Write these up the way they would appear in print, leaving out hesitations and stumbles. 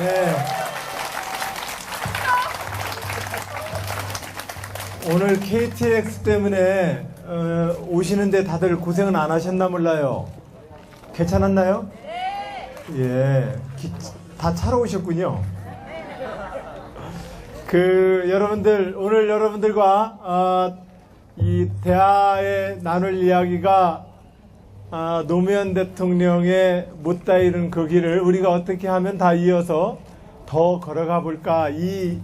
네. 오늘 KTX 때문에 오시는데 다들 고생은 안 하셨나 몰라요. 괜찮았나요? 네. 예, 다 차로 오셨군요. 여러분들 오늘 여러분들과 이 대화에 나눌 이야기가 노무현 대통령의 못다 이룬 그 길을 우리가 어떻게 하면 다 이어서 더 걸어가 볼까, 이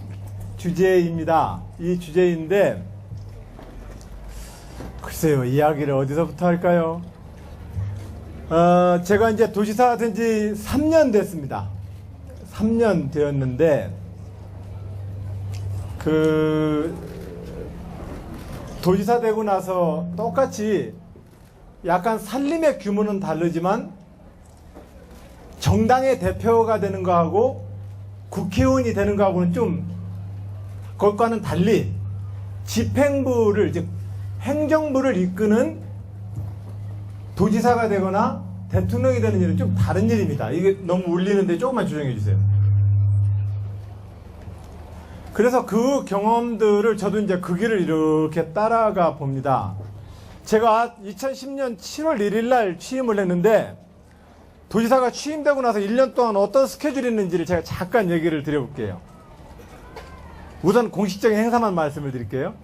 주제입니다. 이 주제인데, 글쎄요, 이야기를 어디서부터 할까요? 제가 이제 도지사 된 지 3년 됐습니다. 3년 되었는데, 도지사 되고 나서 똑같이 약간 살림의 규모는 다르지만 정당의 대표가 되는 거하고 국회의원이 되는 거하고는 좀 그것과는 달리 집행부를, 즉 행정부를 이끄는 도지사가 되거나 대통령이 되는 일은 좀 다른 일입니다. 이게 너무 울리는데 조금만 조정해 주세요. 그래서 그 경험들을 저도 이제 그 길을 이렇게 따라가 봅니다. 제가 2010년 7월 1일 날 취임을 했는데, 도지사가 취임되고 나서 1년 동안 어떤 스케줄이 있는지를 제가 잠깐 얘기를 드려볼게요. 우선 공식적인 행사만 말씀을 드릴게요.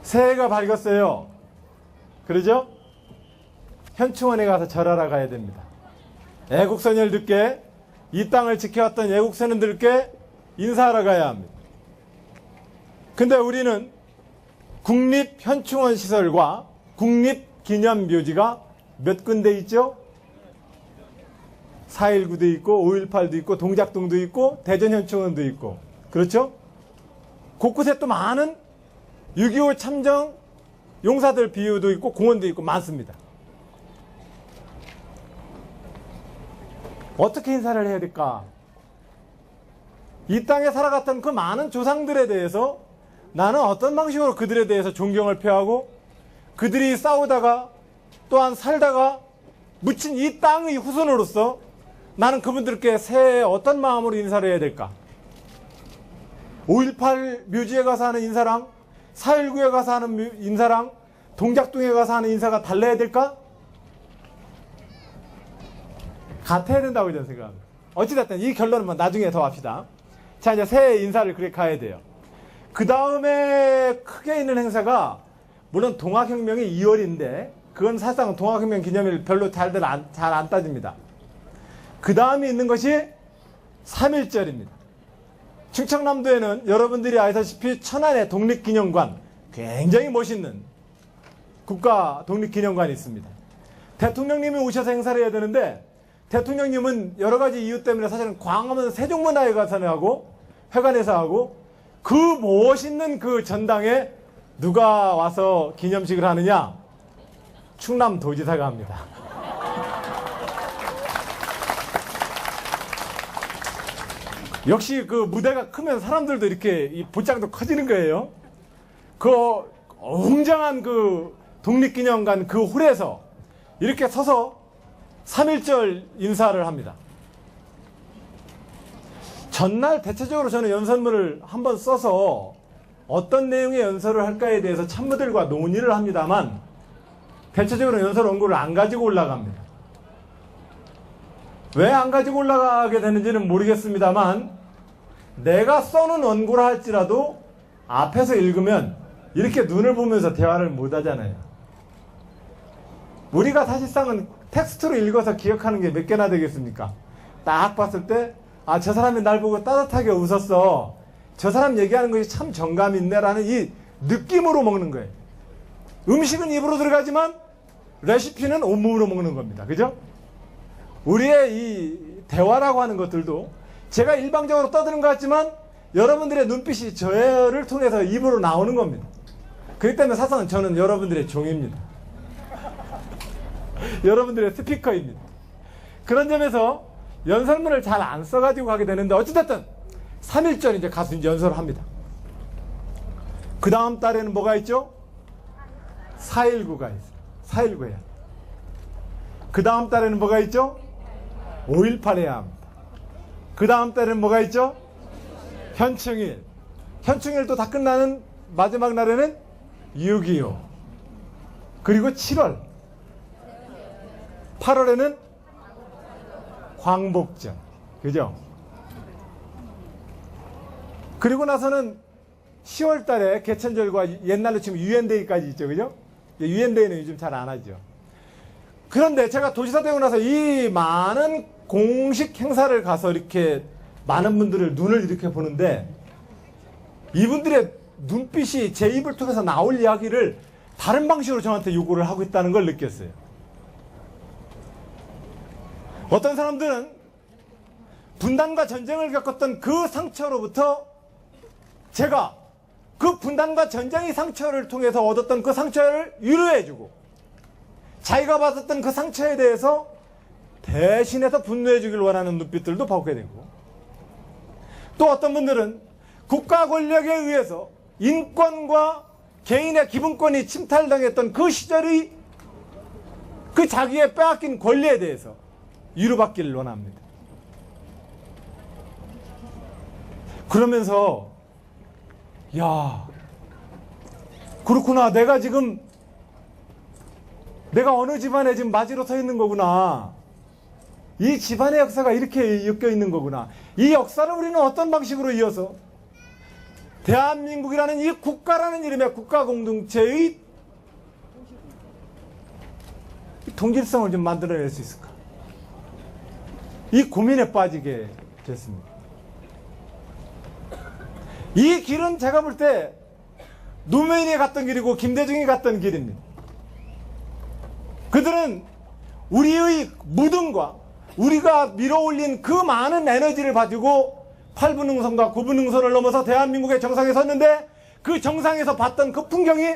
새해가 밝았어요. 그러죠? 현충원에 가서 절하러 가야 됩니다. 애국선열들께, 이 땅을 지켜왔던 애국선원들께 인사하러 가야 합니다. 근데 우리는 국립현충원 시설과 국립기념묘지가 몇 군데 있죠? 4.19도 있고 5.18도 있고 동작동도 있고 대전현충원도 있고, 그렇죠? 곳곳에 또 많은 6.25 참정 용사들 비유도 있고 공원도 있고 많습니다. 어떻게 인사를 해야 될까? 이 땅에 살아갔던 그 많은 조상들에 대해서 나는 어떤 방식으로 그들에 대해서 존경을 표하고, 그들이 싸우다가 또한 살다가 묻힌 이 땅의 후손으로서 나는 그분들께 새해에 어떤 마음으로 인사를 해야 될까? 5.18 묘지에 가서 하는 인사랑 4.19에 가서 하는 인사랑 동작동에 가서 하는 인사가 달라야 될까? 같아야 된다고 저는 생각합니다. 어찌됐든 이 결론은 나중에 더 합시다. 자, 이제 새해 인사를 그렇게 가야 돼요. 그 다음에 크게 있는 행사가, 물론 동학혁명이 2월인데 그건 사실상 동학혁명 기념일 별로 잘 안 따집니다. 그 다음에 있는 것이 3.1절입니다. 충청남도에는 여러분들이 아시다시피 천안의 독립기념관, 굉장히 멋있는 국가 독립기념관이 있습니다. 대통령님이 오셔서 행사를 해야 되는데, 대통령님은 여러 가지 이유 때문에 사실은 광화문 세종문화회 가서 하고 회관에서 하고, 그 멋있는 그 전당에 누가 와서 기념식을 하느냐? 충남도지사가 합니다. 역시 그 무대가 크면 사람들도 이렇게 이 보장도 커지는 거예요. 그 웅장한 그 독립기념관 그 홀에서 이렇게 서서 3.1절 인사를 합니다. 전날 대체적으로 저는 연설문을 한번 써서 어떤 내용의 연설을 할까에 대해서 참모들과 논의를 합니다만, 대체적으로 연설 원고를 안 가지고 올라갑니다. 왜 안 가지고 올라가게 되는지는 모르겠습니다만, 내가 써놓은 원고라 할지라도 앞에서 읽으면 이렇게 눈을 보면서 대화를 못 하잖아요. 우리가 사실상은 텍스트로 읽어서 기억하는 게 몇 개나 되겠습니까? 딱 봤을 때, 아, 저 사람이 날 보고 따뜻하게 웃었어, 저 사람 얘기하는 것이 참 정감 있네라는 이 느낌으로 먹는 거예요. 음식은 입으로 들어가지만 레시피는 온몸으로 먹는 겁니다. 그죠? 우리의 이 대화라고 하는 것들도 제가 일방적으로 떠드는 것 같지만 여러분들의 눈빛이 저를 통해서 입으로 나오는 겁니다. 그렇기 때문에 사실은 저는 여러분들의 종입니다. 여러분들의 스피커입니다. 그런 점에서 연설문을 잘 안 써가지고 가게 되는데, 어찌됐든 3.1절 이제 가서 이제 연설을 합니다. 그 다음 달에는 뭐가 있죠? 4.19가 있어요. 4.19 해야. 그 다음 달에는 뭐가 있죠? 5.18 해야 합니다. 그 다음 달에는 뭐가 있죠? 현충일. 현충일도 다 끝나는 마지막 날에는 6.25. 그리고 7월. 8월에는 광복절. 그죠? 그리고 나서는 10월 달에 개천절과 옛날로 치면 유엔데이까지 있죠. 그죠? 유엔데이는 요즘 잘 안 하죠. 그런데 제가 도지사 되고 나서 이 많은 공식 행사를 가서 이렇게 많은 분들을 눈을 이렇게 보는데 이분들의 눈빛이 제 입을 통해서 나올 이야기를 다른 방식으로 저한테 요구를 하고 있다는 걸 느꼈어요. 어떤 사람들은 분단과 전쟁을 겪었던 그 상처로부터 제가 그 분단과 전쟁의 상처를 통해서 얻었던 그 상처를 위로해주고 자기가 받았던 그 상처에 대해서 대신해서 분노해주길 원하는 눈빛들도 보게 되고 또 어떤 분들은 국가 권력에 의해서 인권과 개인의 기본권이 침탈당했던 그 시절의 그 자기의 빼앗긴 권리에 대해서 위로받기를 원합니다. 그러면서 야, 그렇구나. 내가 어느 집안에 지금 맞이로 서 있는 거구나. 이 집안의 역사가 이렇게 엮여 있는 거구나. 이 역사를 우리는 어떤 방식으로 이어서 대한민국이라는 이 국가라는 이름의 국가 공동체의 동질성을 좀 만들어낼 수 있을까? 이 고민에 빠지게 됐습니다. 이 길은 제가 볼 때 노무현이 갔던 길이고 김대중이 갔던 길입니다. 그들은 우리의 무덤과 우리가 밀어올린 그 많은 에너지를 가지고 8분능선과 9분능선을 넘어서 대한민국의 정상에 섰는데 그 정상에서 봤던 그 풍경이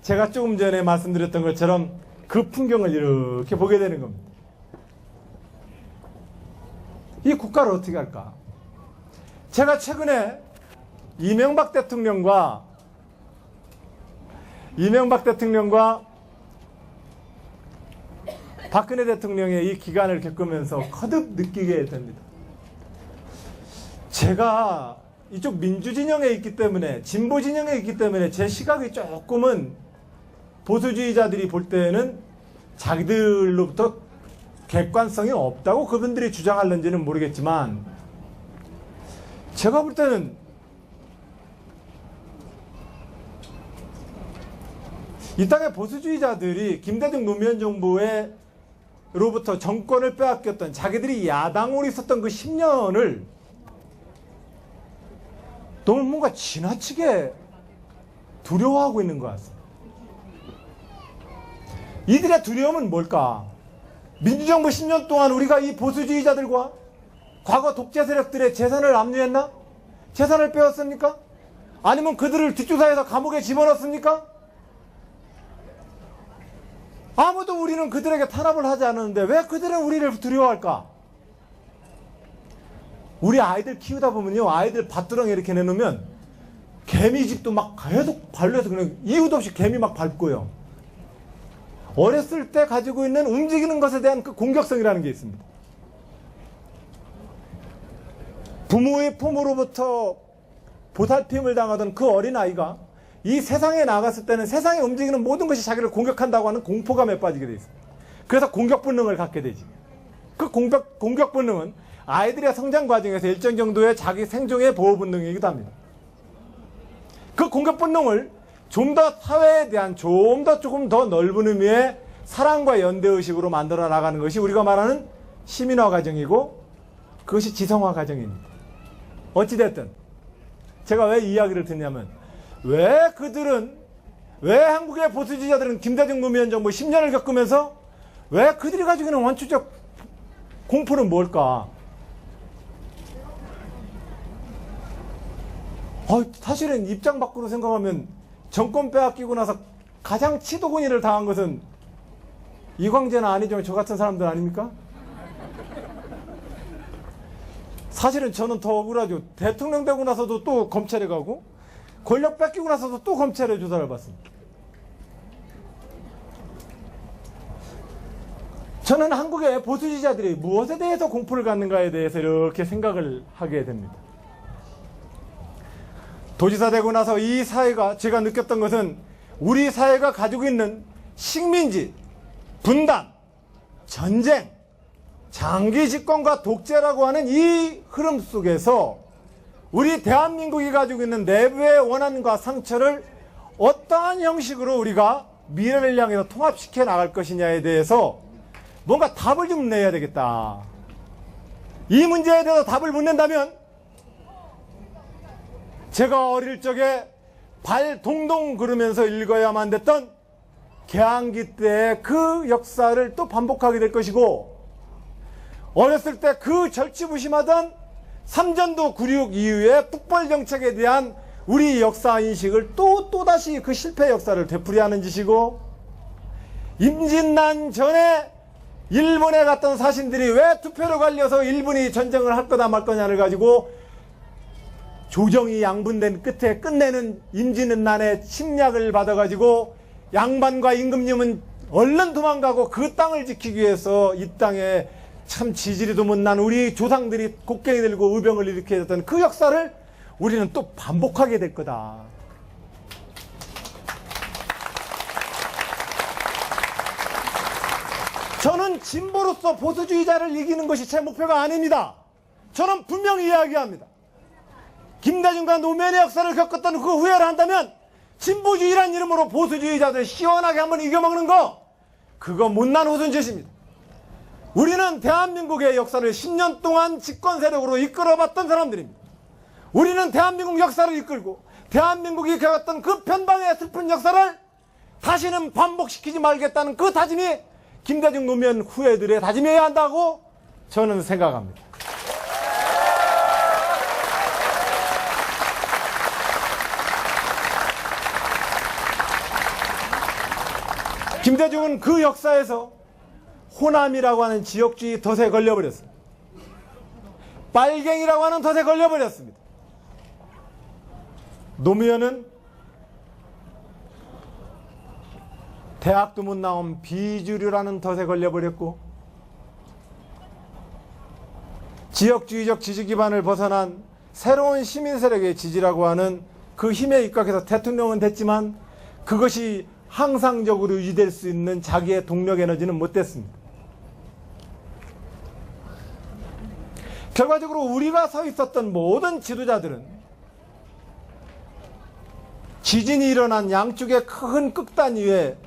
제가 조금 전에 말씀드렸던 것처럼 그 풍경을 이렇게 보게 되는 겁니다. 이 국가를 어떻게 할까? 제가 최근에 이명박 대통령과 박근혜 대통령의 이 기간을 겪으면서 거듭 느끼게 됩니다. 제가 이쪽 민주진영에 있기 때문에 진보진영에 있기 때문에 제 시각이 조금은 보수주의자들이 볼 때는 자기들로부터 객관성이 없다고 그분들이 주장하는지는 모르겠지만 제가 볼 때는 이 땅의 보수주의자들이 김대중 노무현 정부로부터 정권을 빼앗겼던 자기들이 야당으로 있었던 그 10년을 너무 뭔가 지나치게 두려워하고 있는 것 같습니다. 이들의 두려움은 뭘까? 민주정부 10년 동안 우리가 이 보수주의자들과 과거 독재 세력들의 재산을 압류했나? 재산을 빼앗습니까? 아니면 그들을 뒷조사해서 감옥에 집어넣습니까? 아무도 우리는 그들에게 탄압을 하지 않았는데 왜 그들은 우리를 두려워할까? 우리 아이들 키우다 보면요, 아이들 밭두렁에 이렇게 내놓으면 개미집도 막 계속 발로해서 그냥 이유도 없이 개미 막 밟고요. 어렸을 때 가지고 있는 움직이는 것에 대한 그 공격성이라는 게 있습니다. 부모의 품으로부터 보살핌을 당하던 그 어린아이가 이 세상에 나갔을 때는 세상에 움직이는 모든 것이 자기를 공격한다고 하는 공포감에 빠지게 돼 있습니다. 그래서 공격 본능을 갖게 되지. 그 공격 본능은 아이들의 성장 과정에서 일정 정도의 자기 생존의 보호 본능이기도 합니다. 그 공격 본능을 좀 더 사회에 대한 조금 더 넓은 의미의 사랑과 연대의식으로 만들어 나가는 것이 우리가 말하는 시민화 과정이고 그것이 지성화 과정입니다. 어찌됐든 제가 왜 이 이야기를 듣냐면 왜 한국의 보수주의자들은 김대중 노무현 정부 10년을 겪으면서 왜 그들이 가지고 있는 원초적 공포는 뭘까? 사실은 입장 밖으로 생각하면 정권 빼앗기고 나서 가장 치도군이를 당한 것은 이광재나 안희정 저 같은 사람들 아닙니까? 사실은 저는 더 억울하죠. 대통령 되고 나서도 또 검찰에 가고 권력 뺏기고 나서도 또 검찰에 조사를 받습니다. 저는 한국의 보수주의자들이 무엇에 대해서 공포를 갖는가에 대해서 이렇게 생각을 하게 됩니다. 도지사 되고 나서 이 사회가, 제가 느꼈던 것은 우리 사회가 가지고 있는 식민지, 분단, 전쟁, 장기 집권과 독재라고 하는 이 흐름 속에서 우리 대한민국이 가지고 있는 내부의 원한과 상처를 어떠한 형식으로 우리가 미래를 향해서 통합시켜 나갈 것이냐에 대해서 뭔가 답을 좀 내야 되겠다. 이 문제에 대해서 답을 못 낸다면 제가 어릴 적에 발 동동 구르면서 읽어야만 됐던 개항기 때의 그 역사를 또 반복하게 될 것이고, 어렸을 때 그 절치부심하던 삼전도 9.6 이후의 북벌정책에 대한 우리 역사 인식을 또다시 그 실패 역사를 되풀이하는 짓이고, 임진난 전에 일본에 갔던 사신들이 왜 투표로 갈려서 일본이 전쟁을 할 거다 말 거냐를 가지고 조정이 양분된 끝에 끝내는 임진난의 침략을 받아가지고 양반과 임금님은 얼른 도망가고 그 땅을 지키기 위해서 이 땅에 참 지지리도 못난 우리 조상들이 곡괭이 들고 의병을 일으켜야 했던 그 역사를 우리는 또 반복하게 될 거다. 저는 진보로서 보수주의자를 이기는 것이 제 목표가 아닙니다. 저는 분명히 이야기합니다. 김대중과 노무현의 역사를 겪었던 그 후회를 한다면 진보주의란 이름으로 보수주의자들 시원하게 한번 이겨먹는 거, 그거 못난 호손짓입니다. 우리는 대한민국의 역사를 10년 동안 집권 세력으로 이끌어봤던 사람들입니다. 우리는 대한민국 역사를 이끌고 대한민국이 겪었던 그 변방의 슬픈 역사를 다시는 반복시키지 말겠다는 그 다짐이 김대중 노무현 후예들의 다짐이어야 한다고 저는 생각합니다. 김대중은 그 역사에서 호남이라고 하는 지역주의 덫에 걸려버렸습니다. 빨갱이라고 하는 덫에 걸려버렸습니다. 노무현은 대학도 못 나온 비주류라는 덫에 걸려버렸고, 지역주의적 지지 기반을 벗어난 새로운 시민 세력의 지지라고 하는 그 힘에 입각해서 대통령은 됐지만 그것이 항상적으로 유지될 수 있는 자기의 동력 에너지는 못 됐습니다. 결과적으로 우리가 서 있었던 모든 지도자들은 지진이 일어난 양쪽의 큰 극단 위에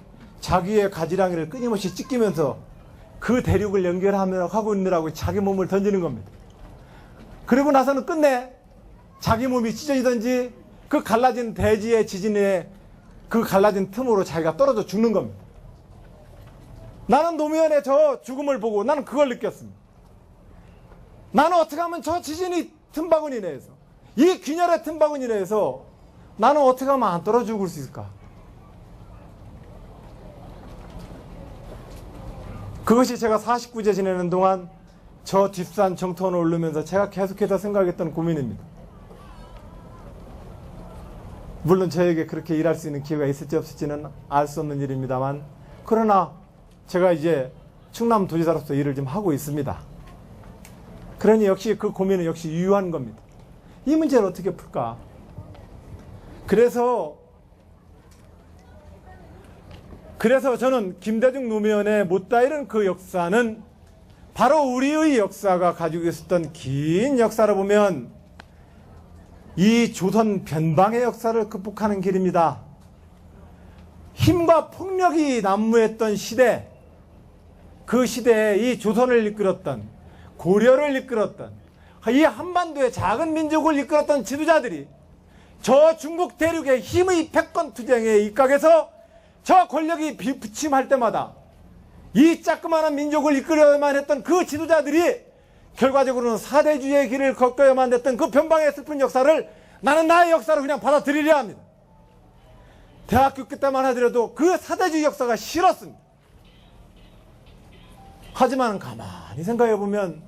자기의 가지랑이를 끊임없이 찢기면서 그 대륙을 연결하며 하고 있느라고 자기 몸을 던지는 겁니다. 그리고 나서는 끝내 자기 몸이 찢어지든지 그 갈라진 대지의 지진에 그 갈라진 틈으로 자기가 떨어져 죽는 겁니다. 나는 노무현의 저 죽음을 보고 나는 그걸 느꼈습니다. 나는 어떻게 하면 저 지진이 틈바구니 내에서, 이 균열의 틈바구니 내에서 나는 어떻게 하면 안 떨어져 죽을 수 있을까? 그것이 제가 49제 지내는 동안 저 뒷산 정토원을 오르면서 제가 계속해서 생각했던 고민입니다. 물론 저에게 그렇게 일할 수 있는 기회가 있을지 없을지는 알 수 없는 일입니다만, 그러나 제가 이제 충남도지사로서 일을 좀 하고 있습니다. 그러니 역시 그 고민은 역시 유효한 겁니다. 이 문제를 어떻게 풀까? 그래서 저는 김대중 노무현의 못다 이른 그 역사는 바로 우리의 역사가 가지고 있었던 긴 역사를 보면 이 조선 변방의 역사를 극복하는 길입니다. 힘과 폭력이 난무했던 시대, 그 시대에 이 조선을 이끌었던, 고려를 이끌었던, 이 한반도의 작은 민족을 이끌었던 지도자들이 저 중국 대륙의 힘의 패권 투쟁에 입각해서 저 권력이 부침할 때마다 이 자그마한 민족을 이끌어야만 했던 그 지도자들이 결과적으로는 사대주의의 길을 걷어야만 했던 그 변방의 슬픈 역사를 나는 나의 역사로 그냥 받아들이려 합니다. 대학교 때만 하더라도 그 사대주의 역사가 싫었습니다. 하지만 가만히 생각해보면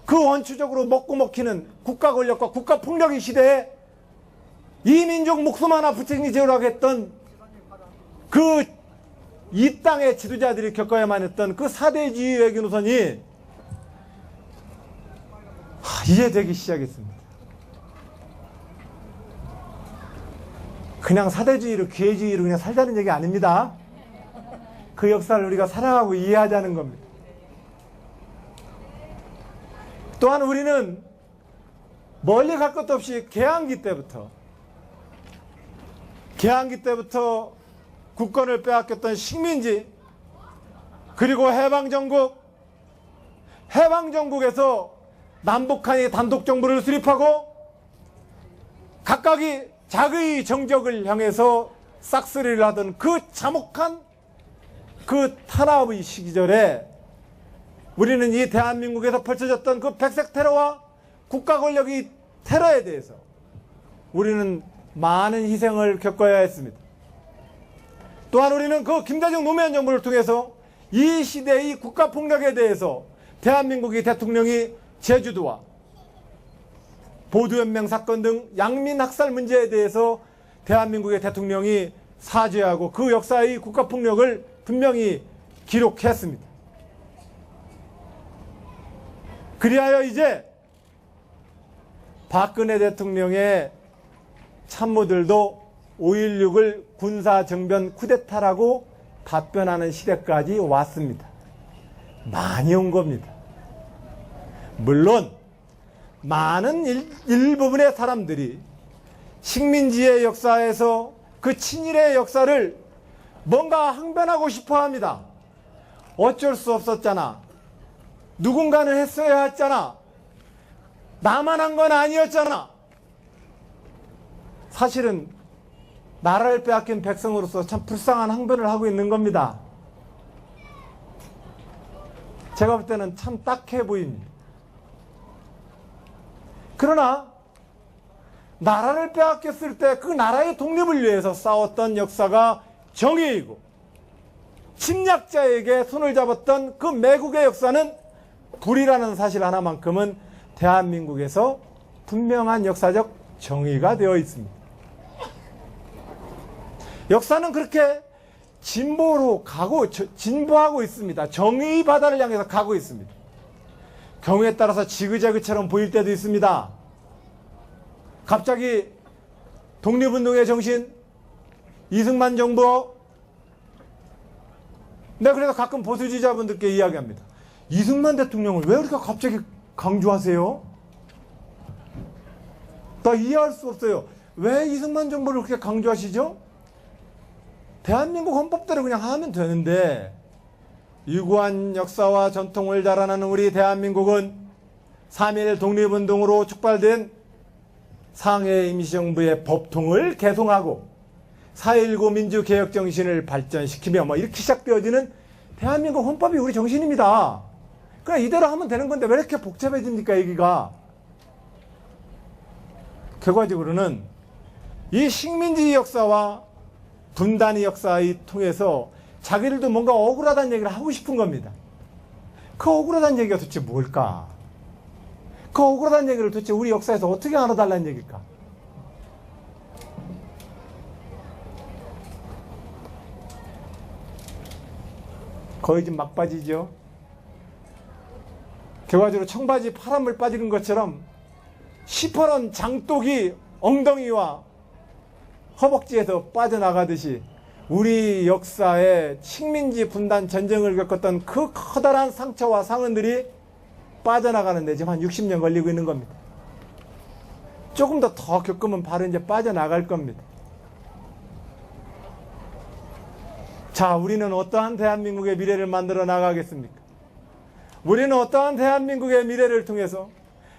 그 원추적으로 먹고 먹히는 국가 권력과 국가 폭력의 시대에 이 민족 목숨 하나 부채기 지으라고 했던 그 이 땅의 지도자들이 겪어야만 했던 그 사대주의 외교 노선이 이해되기 시작했습니다. 그냥 사대주의로 기회주의로 그냥 살자는 얘기 아닙니다. 그 역사를 우리가 사랑하고 이해하자는 겁니다. 또한 우리는 멀리 갈 것도 없이 개항기 때부터 국권을 빼앗겼던 식민지, 그리고 해방정국에서 남북한이 단독정부를 수립하고 각각이 자기의 정적을 향해서 싹쓸이를 하던 그 참혹한 그 탄압의 시기절에 우리는 이 대한민국에서 펼쳐졌던 그 백색 테러와 국가 권력의 테러에 대해서 우리는 많은 희생을 겪어야 했습니다. 또한 우리는 그 김대중 노무현 정부를 통해서 이 시대의 국가 폭력에 대해서 대한민국의 대통령이 제주도와 보두연맹 사건 등 양민 학살 문제에 대해서 대한민국의 대통령이 사죄하고 그 역사의 국가 폭력을 분명히 기록했습니다. 그리하여 이제 박근혜 대통령의 참모들도 5.16을 군사정변 쿠데타라고 답변하는 시대까지 왔습니다. 많이 온 겁니다. 물론 많은 일부분의 사람들이 식민지의 역사에서 그 친일의 역사를 뭔가 항변하고 싶어 합니다. 어쩔 수 없었잖아. 누군가는 했어야 했잖아. 나만 한 건 아니었잖아. 사실은 나라를 빼앗긴 백성으로서 참 불쌍한 항변을 하고 있는 겁니다. 제가 볼 때는 참 딱해 보입니다. 그러나 나라를 빼앗겼을 때 그 나라의 독립을 위해서 싸웠던 역사가 정의이고 침략자에게 손을 잡았던 그 매국의 역사는 불이라는 사실 하나만큼은 대한민국에서 분명한 역사적 정의가 되어 있습니다. 역사는 그렇게 진보하고 있습니다. 정의 바다를 향해서 가고 있습니다. 경우에 따라서 지그재그처럼 보일 때도 있습니다. 갑자기 독립운동의 정신, 이승만 정부, 내가 그래서 가끔 보수지자분들께 이야기합니다. 이승만 대통령을 왜 이렇게 갑자기 강조하세요? 나 이해할 수 없어요. 왜 이승만 정부를 그렇게 강조하시죠? 대한민국 헌법대로 그냥 하면 되는데 유구한 역사와 전통을 자랑하는 우리 대한민국은 3.1 독립운동으로 촉발된 상해 임시정부의 법통을 개송하고 4.19 민주개혁 정신을 발전시키며 이렇게 시작되어지는 대한민국 헌법이 우리 정신입니다. 그냥 이대로 하면 되는 건데 왜 이렇게 복잡해집니까, 얘기가? 결과적으로는 이 식민지 역사와 분단의 역사를 통해서 자기들도 뭔가 억울하다는 얘기를 하고 싶은 겁니다. 그 억울하다는 얘기가 도대체 뭘까? 그 억울하다는 얘기를 도대체 우리 역사에서 어떻게 알아달라는 얘기일까? 거의 좀 막바지죠. 결과적으로 청바지 파란물 빠지는 것처럼 시퍼런 장독이 엉덩이와 허벅지에서 빠져나가듯이 우리 역사에 식민지 분단 전쟁을 겪었던 그 커다란 상처와 상흔들이 빠져나가는데 지금 한 60년 걸리고 있는 겁니다. 조금 더 겪으면 바로 이제 빠져나갈 겁니다. 자, 우리는 어떠한 대한민국의 미래를 만들어 나가겠습니까? 우리는 어떠한 대한민국의 미래를 통해서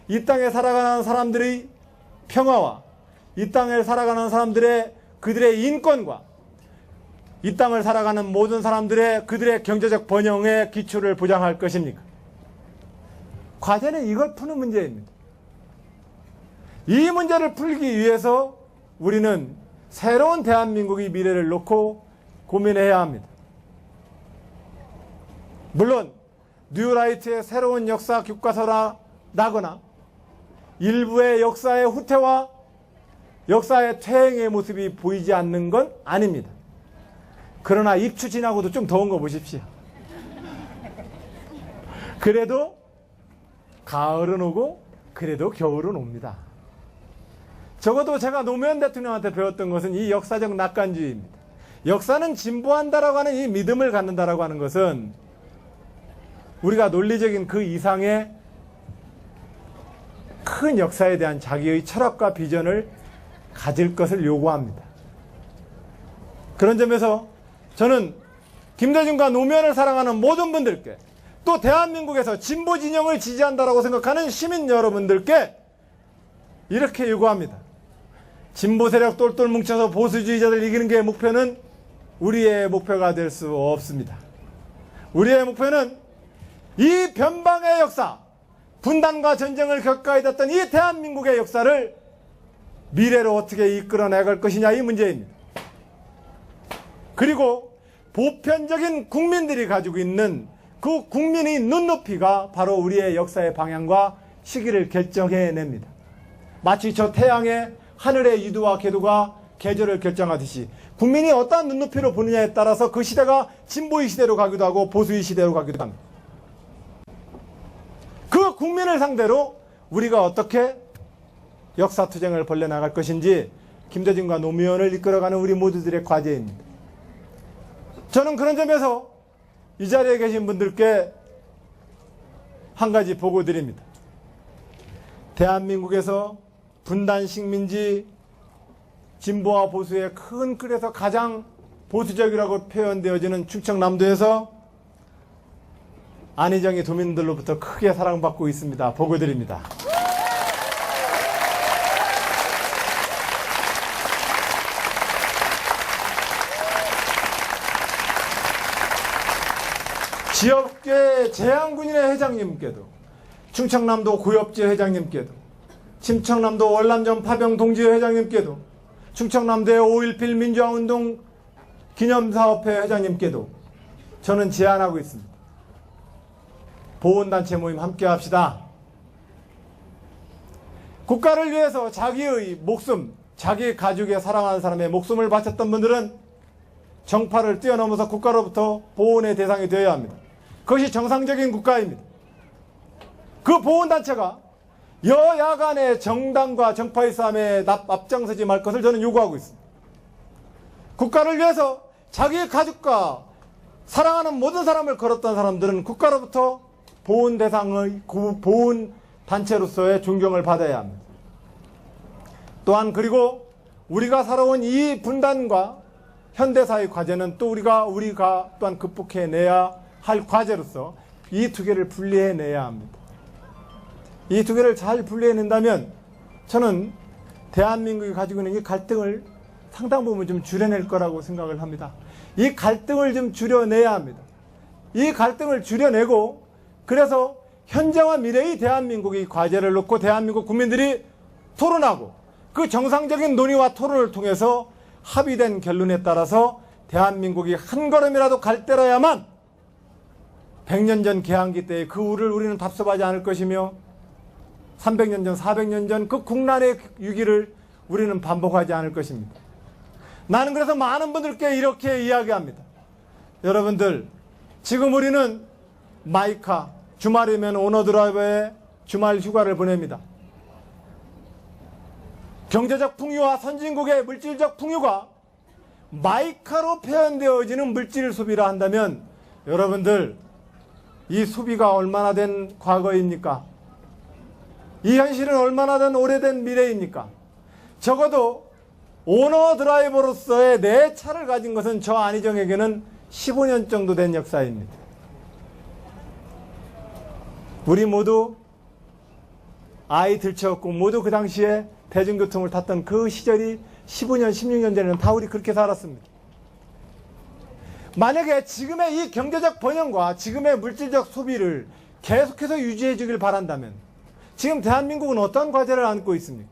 이 땅에 살아가는 사람들의 평화와 이 땅을 살아가는 사람들의 그들의 인권과 이 땅을 살아가는 모든 사람들의 그들의 경제적 번영의 기초를 보장할 것입니까? 과제는 이걸 푸는 문제입니다. 이 문제를 풀기 위해서 우리는 새로운 대한민국의 미래를 놓고 고민해야 합니다. 물론 뉴라이트의 새로운 역사 교과서라 나거나 일부의 역사의 후퇴와 역사의 퇴행의 모습이 보이지 않는 건 아닙니다. 그러나 입추 지나고도 좀 더운 거 보십시오. 그래도 가을은 오고 그래도 겨울은 옵니다. 적어도 제가 노무현 대통령한테 배웠던 것은 이 역사적 낙관주의입니다. 역사는 진보한다라고 하는 이 믿음을 갖는다라고 하는 것은 우리가 논리적인 그 이상의 큰 역사에 대한 자기의 철학과 비전을 가질 것을 요구합니다. 그런 점에서 저는 김대중과 노무현을 사랑하는 모든 분들께, 또 대한민국에서 진보 진영을 지지한다라고 생각하는 시민 여러분들께 이렇게 요구합니다. 진보 세력 똘똘 뭉쳐서 보수주의자들 이기는 게 목표는 우리의 목표가 될 수 없습니다. 우리의 목표는 이 변방의 역사, 분단과 전쟁을 겪어야했던 이 대한민국의 역사를 미래로 어떻게 이끌어나갈 것이냐, 이 문제입니다. 그리고 보편적인 국민들이 가지고 있는 그 국민의 눈높이가 바로 우리의 역사의 방향과 시기를 결정해냅니다. 마치 저 태양의 하늘의 유도와 궤도가 계절을 결정하듯이 국민이 어떠한 눈높이로 보느냐에 따라서 그 시대가 진보의 시대로 가기도 하고 보수의 시대로 가기도 합니다. 그 국민을 상대로 우리가 어떻게 역사투쟁을 벌려나갈 것인지 김대중과 노무현을 이끌어가는 우리 모두들의 과제입니다. 저는 그런 점에서 이 자리에 계신 분들께 한 가지 보고 드립니다. 대한민국에서 분단 식민지 진보와 보수의 큰 틀에서 가장 보수적이라고 표현되어지는 충청남도에서 안희정이 도민들로부터 크게 사랑받고 있습니다. 보고 드립니다. 지역계 재향군인회 회장님께도, 충청남도 고엽제 회장님께도, 충청남도 월남전 파병 동지회 회장님께도, 충청남도의 5.18 민주화운동 기념사업회 회장님께도 저는 제안하고 있습니다. 보훈단체 모임 함께 합시다. 국가를 위해서 자기의 목숨, 자기 가족의 사랑하는 사람의 목숨을 바쳤던 분들은 정파를 뛰어넘어서 국가로부터 보훈의 대상이 되어야 합니다. 그것이 정상적인 국가입니다. 그 보훈단체가 여야 간의 정당과 정파의 싸움에 앞장서지 말 것을 저는 요구하고 있습니다. 국가를 위해서 자기의 가족과 사랑하는 모든 사람을 걸었던 사람들은 국가로부터 보훈 대상의 보훈 단체로서의 존경을 받아야 합니다. 또한 그리고 우리가 살아온 이 분단과 현대사의 과제는 또 우리가 또한 극복해내야 할 과제로서 이 두 개를 분리해내야 합니다. 이 두 개를 잘 분리해낸다면 저는 대한민국이 가지고 있는 이 갈등을 상당 부분 좀 줄여낼 거라고 생각을 합니다. 이 갈등을 좀 줄여내야 합니다. 이 갈등을 줄여내고 그래서 현재와 미래의 대한민국의 과제를 놓고 대한민국 국민들이 토론하고 그 정상적인 논의와 토론을 통해서 합의된 결론에 따라서 대한민국이 한 걸음이라도 갈대로야만 100년 전 개항기 때의 그 우를 우리는 답습하지 않을 것이며 300년 전, 400년 전 그 국난의 위기를 우리는 반복하지 않을 것입니다. 나는 그래서 많은 분들께 이렇게 이야기합니다. 여러분들, 지금 우리는 마이카, 주말이면 오너드라이버에 주말 휴가를 보냅니다. 경제적 풍요와 선진국의 물질적 풍요가 마이카로 표현되어지는 물질 소비라 한다면 여러분들, 이 소비가 얼마나 된 과거입니까? 이 현실은 얼마나 된 오래된 미래입니까? 적어도 오너 드라이버로서의 내 차를 가진 것은 저 안희정에게는 15년 정도 된 역사입니다. 우리 모두 아이 들쳐왔고 모두 그 당시에 대중교통을 탔던 그 시절이 15년, 16년 전에는 다 우리 그렇게 살았습니다. 만약에 지금의 이 경제적 번영과 지금의 물질적 소비를 계속해서 유지해 주길 바란다면 지금 대한민국은 어떤 과제를 안고 있습니까?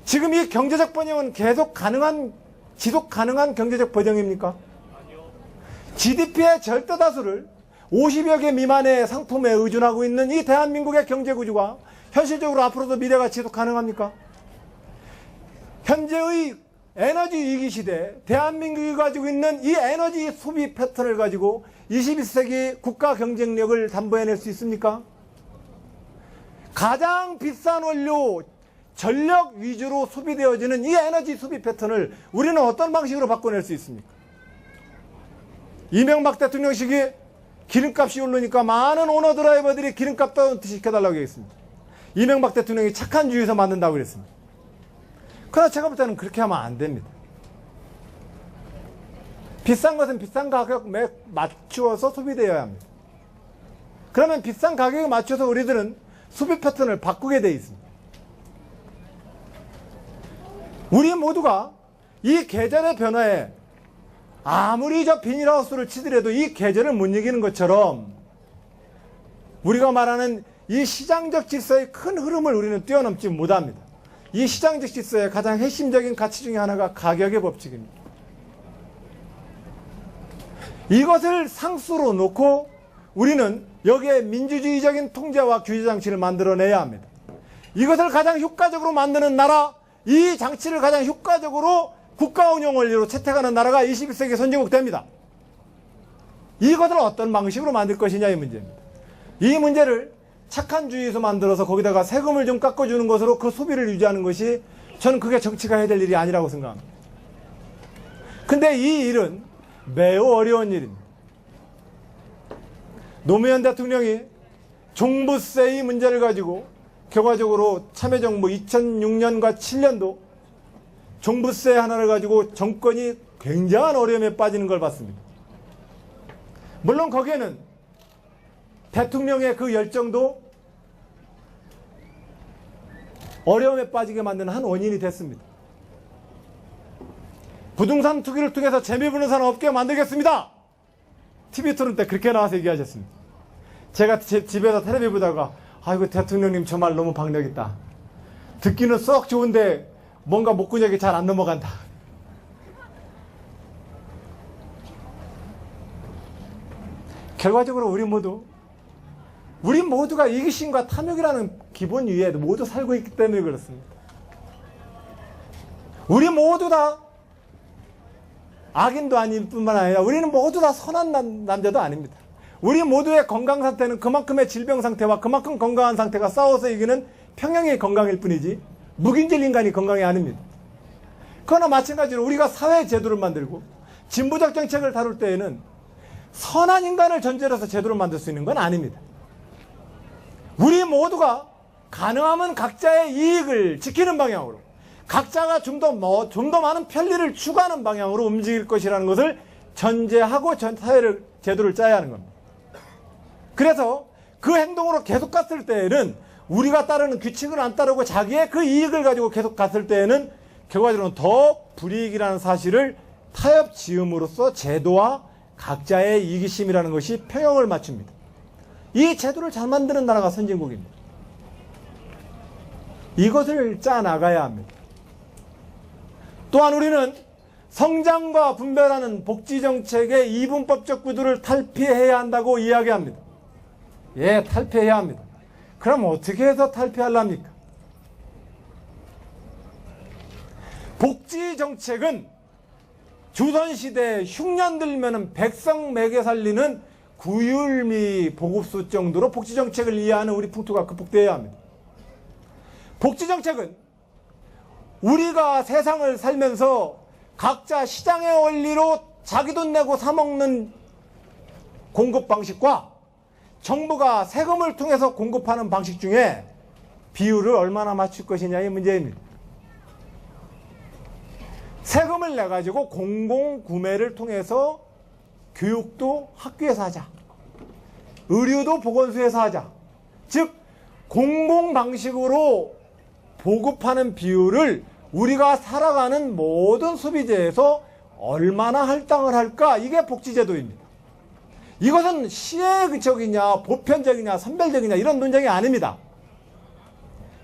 지금 이 경제적 번영은 지속 가능한 경제적 번영입니까? GDP의 절대 다수를 50여 개 미만의 상품에 의존하고 있는 이 대한민국의 경제구조가 현실적으로 앞으로도 미래가 지속 가능합니까? 현재의 에너지 위기 시대, 대한민국이 가지고 있는 이 에너지 소비 패턴을 가지고 21세기 국가 경쟁력을 담보해낼 수 있습니까? 가장 비싼 원료, 전력 위주로 소비되어지는 이 에너지 소비 패턴을 우리는 어떤 방식으로 바꿔낼 수 있습니까? 이명박 대통령 시기에 기름값이 오르니까 많은 오너 드라이버들이 기름값 다운트 시켜달라고 했습니다. 이명박 대통령이 착한 주의에서 만든다고 그랬습니다. 그러나 제가 볼 때는 그렇게 하면 안 됩니다. 비싼 것은 비싼 가격에 맞추어서 소비되어야 합니다. 그러면 비싼 가격에 맞춰서 우리들은 소비 패턴을 바꾸게 돼 있습니다. 우리 모두가 이 계절의 변화에 아무리 저 비닐하우스를 치더라도 이 계절을 못 이기는 것처럼 우리가 말하는 이 시장적 질서의 큰 흐름을 우리는 뛰어넘지 못합니다. 이 시장적 질서의 가장 핵심적인 가치 중에 하나가 가격의 법칙입니다. 이것을 상수로 놓고 우리는 여기에 민주주의적인 통제와 규제 장치를 만들어내야 합니다. 이것을 가장 효과적으로 만드는 나라, 이 장치를 가장 효과적으로 국가 운영 원리로 채택하는 나라가 21세기 선진국 됩니다. 이것을 어떤 방식으로 만들 것이냐 이 문제입니다. 이 문제를 착한 주의에서 만들어서 거기다가 세금을 좀 깎아주는 것으로 그 소비를 유지하는 것이 저는 그게 정치가 해야 될 일이 아니라고 생각합니다. 근데 이 일은 매우 어려운 일입니다. 노무현 대통령이 종부세 이 문제를 가지고 결과적으로 참여정부 2006년과 7년도 종부세 하나를 가지고 정권이 굉장한 어려움에 빠지는 걸 봤습니다. 물론 거기에는 대통령의 그 열정도 어려움에 빠지게 만드는 한 원인이 됐습니다. 부동산 투기를 통해서 재미부는 사람 없게 만들겠습니다. TV 토론 때 그렇게 나와서 얘기하셨습니다. 제가 집에서 텔레비 보다가 아이고 대통령님 저 말 너무 박력 있다. 듣기는 썩 좋은데 뭔가 목구멍이 잘 안 넘어간다. 결과적으로 우리 모두가 이기심과 탐욕이라는 기본 위에 모두 살고 있기 때문에 그렇습니다. 우리 모두 다 악인도 아닐 뿐만 아니라 우리는 모두 다 선한 남자도 아닙니다. 우리 모두의 건강 상태는 그만큼의 질병 상태와 그만큼 건강한 상태가 싸워서 이기는 평형의 건강일 뿐이지 무균질 인간이 건강이 아닙니다. 그러나 마찬가지로 우리가 사회 제도를 만들고 진보적 정책을 다룰 때에는 선한 인간을 전제로 해서 제도를 만들 수 있는 건 아닙니다. 우리 모두가 가능하면 각자의 이익을 지키는 방향으로 각자가 좀 더 많은 편리를 추구하는 방향으로 움직일 것이라는 것을 전제하고 사회를 제도를 짜야 하는 겁니다. 그래서 그 행동으로 계속 갔을 때에는 우리가 따르는 규칙을 안 따르고 자기의 그 이익을 가지고 계속 갔을 때에는 결과적으로는 더 불이익이라는 사실을 타협 지음으로써 제도와 각자의 이기심이라는 것이 평형을 맞춥니다. 이 제도를 잘 만드는 나라가 선진국입니다. 이것을 짜나가야 합니다. 또한 우리는 성장과 분배라는 복지정책의 이분법적 구도를 탈피해야 한다고 이야기합니다. 예, 탈피해야 합니다. 그럼 어떻게 해서 탈피하려합니까? 복지정책은 조선시대 흉년 들면은 백성 먹여 살리는 구휼미 보급수 정도로 복지정책을 이해하는 우리 풍토가 극복되어야 합니다. 복지정책은 우리가 세상을 살면서 각자 시장의 원리로 자기 돈 내고 사먹는 공급 방식과 정부가 세금을 통해서 공급하는 방식 중에 비율을 얼마나 맞출 것이냐의 문제입니다. 세금을 내가지고 공공구매를 통해서 교육도 학교에서 하자. 의료도 보건소에서 하자. 즉 공공방식으로 보급하는 비율을 우리가 살아가는 모든 소비재에서 얼마나 할당을 할까? 이게 복지제도입니다. 이것은 시혜적이냐 보편적이냐 선별적이냐 이런 논쟁이 아닙니다.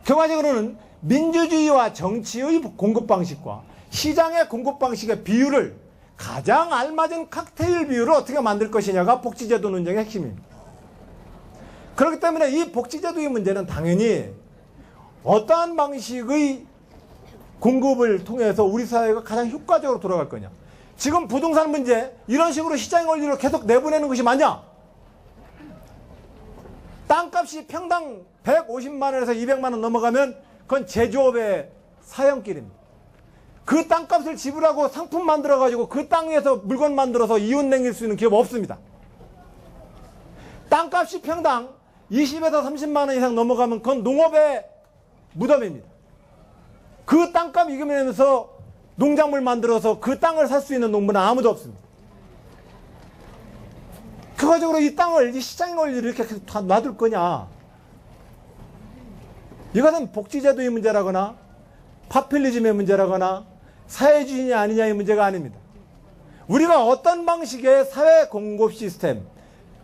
결과적으로는 민주주의와 정치의 공급 방식과 시장의 공급 방식의 비율을 가장 알맞은 칵테일 비율을 어떻게 만들 것이냐가 복지제도 논쟁의 핵심입니다. 그렇기 때문에 이 복지제도의 문제는 당연히 어떠한 방식의 공급을 통해서 우리 사회가 가장 효과적으로 돌아갈 거냐. 지금 부동산 문제 이런 식으로 시장 원리로 계속 내보내는 것이 맞냐? 땅값이 평당 150만 원에서 200만 원 넘어가면 그건 제조업의 사형길입니다. 그 땅값을 지불하고 상품 만들어가지고 그 땅에서 물건 만들어서 이윤 남길 수 있는 기업 없습니다. 땅값이 평당 20에서 30만 원 이상 넘어가면 그건 농업의 무덤입니다. 그 땅값 이기면서 농작물 만들어서 그 땅을 살 수 있는 농부는 아무도 없습니다. 결과적으로 이 땅을, 이 시장 원리를 이렇게 다 놔둘 거냐. 이것은 복지제도의 문제라거나 파퓰리즘의 문제라거나 사회주의냐 아니냐의 문제가 아닙니다. 우리가 어떤 방식의 사회 공급 시스템,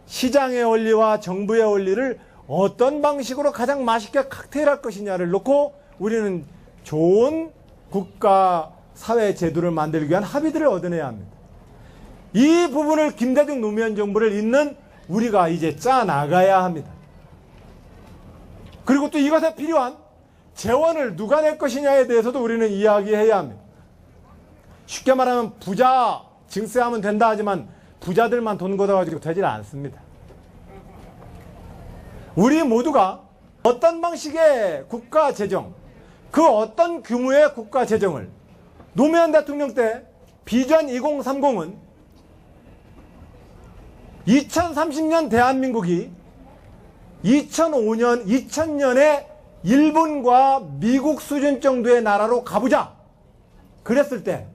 시장의 원리와 정부의 원리를 어떤 방식으로 가장 맛있게 칵테일할 것이냐를 놓고 우리는 좋은 국가 사회 제도를 만들기 위한 합의들을 얻어내야 합니다. 이 부분을 김대중 노무현 정부를 잇는 우리가 이제 짜나가야 합니다. 그리고 또 이것에 필요한 재원을 누가 낼 것이냐에 대해서도 우리는 이야기해야 합니다. 쉽게 말하면 부자 증세하면 된다 하지만 부자들만 돈 걷어가지고 되질 않습니다. 우리 모두가 어떤 방식의 국가 재정, 그 어떤 규모의 국가 재정을 노무현 대통령 때 비전 2030은 2030년 대한민국이 2005년, 2000년에 일본과 미국 수준 정도의 나라로 가보자. 그랬을 때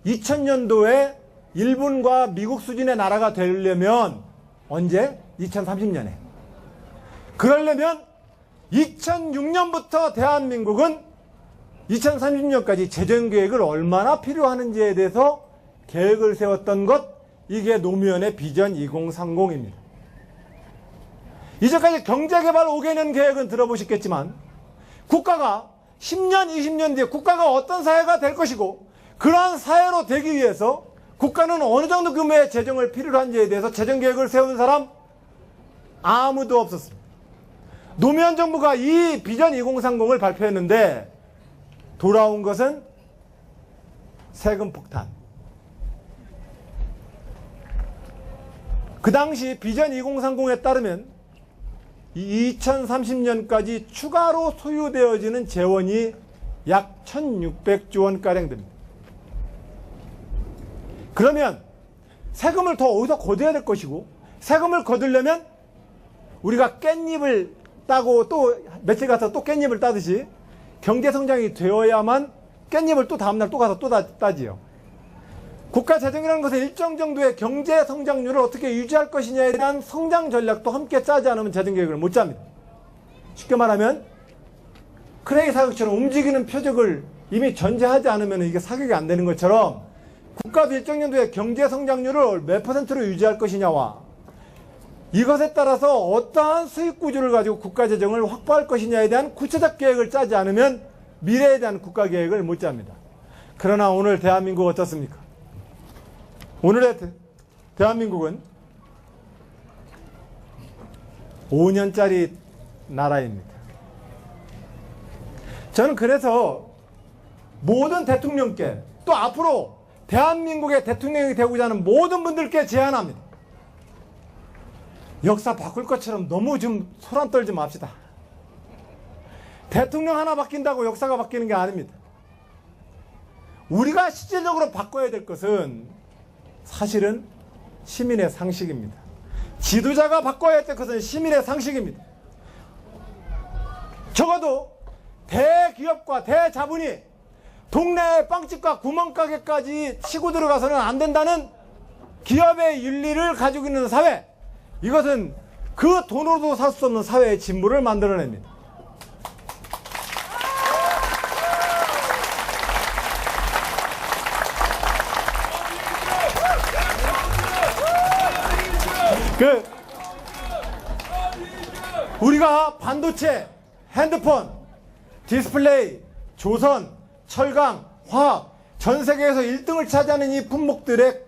2000년도에 일본과 미국 수준의 나라가 되려면 언제? 2030년에. 그러려면 2006년부터 대한민국은 2030년까지 재정계획을 얼마나 필요하는지에 대해서 계획을 세웠던 것, 이게 노무현의 비전 2030입니다. 이제까지 경제개발 5개년 계획은 들어보셨겠지만 국가가 10년, 20년 뒤에 국가가 어떤 사회가 될 것이고 그러한 사회로 되기 위해서 국가는 어느 정도 규모의 재정을 필요로 한지에 대해서 재정계획을 세운 사람 아무도 없었습니다. 노무현 정부가 이 비전 2030을 발표했는데 돌아온 것은 세금 폭탄. 그 당시 비전 2030에 따르면 2030년까지 추가로 소요되어지는 재원이 약 1600조 원가량 됩니다. 그러면 세금을 더 어디서 거둬야 될 것이고 세금을 거두려면 우리가 깻잎을 따고 또 며칠 가서 또 깻잎을 따듯이 경제성장이 되어야만 깻잎을 또 다음날 또 가서 또 따지요. 국가재정이라는 것은 일정 정도의 경제성장률을 어떻게 유지할 것이냐에 대한 성장 전략도 함께 짜지 않으면 재정계획을 못 짭니다. 쉽게 말하면 크레이 사격처럼 움직이는 표적을 이미 전제하지 않으면 이게 사격이 안 되는 것처럼 국가도 일정 정도의 경제성장률을 몇 %로 유지할 것이냐와 이것에 따라서 어떠한 수익 구조를 가지고 국가재정을 확보할 것이냐에 대한 구체적 계획을 짜지 않으면 미래에 대한 국가계획을 못 짭니다. 그러나 오늘 대한민국 어떻습니까? 오늘의 대한민국은 5년짜리 나라입니다. 저는 그래서 모든 대통령께 또 앞으로 대한민국의 대통령이 되고자 하는 모든 분들께 제안합니다. 역사 바꿀 것처럼 너무 좀 소란 떨지 맙시다. 대통령 하나 바뀐다고 역사가 바뀌는 게 아닙니다. 우리가 실질적으로 바꿔야 될 것은 사실은 시민의 상식입니다. 지도자가 바꿔야 될 것은 시민의 상식입니다. 적어도 대기업과 대자본이 동네 빵집과 구멍가게까지 치고 들어가서는 안 된다는 기업의 윤리를 가지고 있는 사회, 이것은 그 돈으로도 살 수 없는 사회의 진보를 만들어냅니다. 우리가 반도체, 핸드폰, 디스플레이, 조선, 철강, 화학, 전 세계에서 1등을 차지하는 이 품목들의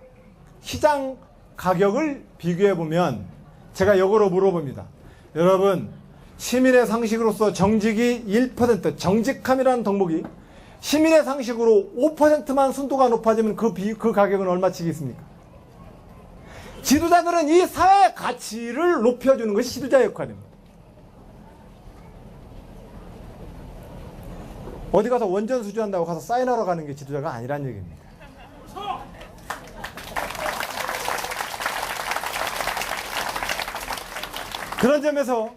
시장 가격을 비교해보면 제가 역으로 물어봅니다. 여러분, 시민의 상식으로서 정직이 1%, 정직함이라는 덕목이 시민의 상식으로 5%만 순도가 높아지면 그 가격은 얼마치겠습니까? 지도자들은 이 사회의 가치를 높여주는 것이 지도자의 역할입니다. 어디 가서 원전 수주한다고 가서 사인하러 가는 게 지도자가 아니란 얘기입니다. 그런 점에서